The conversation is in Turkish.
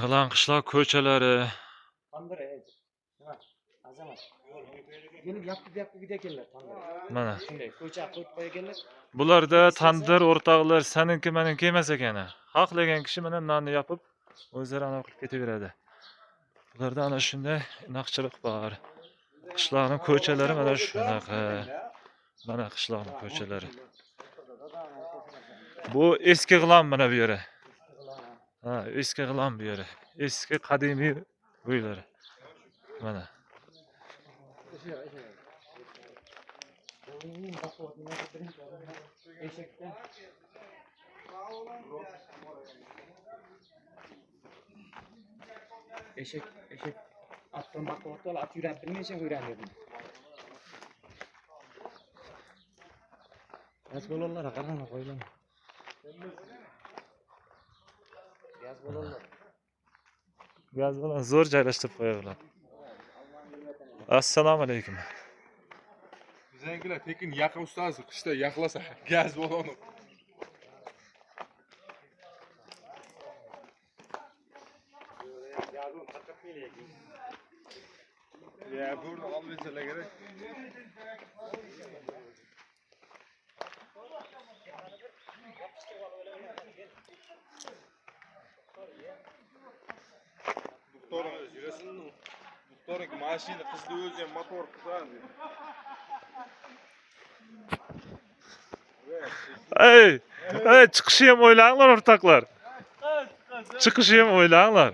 Gılan qishloq ko'chalari. Gelip yapıp gidekenler tandır. Mana. Shunday ko'cha qo'yib qo'yganlar. Bularda tandir o'rtoqlar seninki meniki emas ekan. Haqlagan kishi mana nonni yopib o'zlari ana qilib ketaveradi. Bularda ana shunday naqchilik bor. Qishloqning ko'chalari mana shunaqa. Mana qishloqning ko'chalari. Bu eski g'ilon mana bu yeri. Ha, eski g'ilon bu yeri. Eski qadimiy uylar. Mana. Eşek attan bakıp at yürüyüp bilmeyecek öğrendim. Yaz bolonlara qarama qo'ylan. Yaz bolonlar. Gaz bilan zo'r joylashtirib qo'yganlar. Assalomu alaykum. Bizangilar tekin yaqa ustasi qishda yaqlasa gaz baloni. Ya burada almaysalar gerek. Doktor yürüsün. Doktorun maşini kızdı özce motor kızardı. Hey, chiqishni ham o'ylanglar o'rtoqlar. Chiqishni ham o'ylanglar.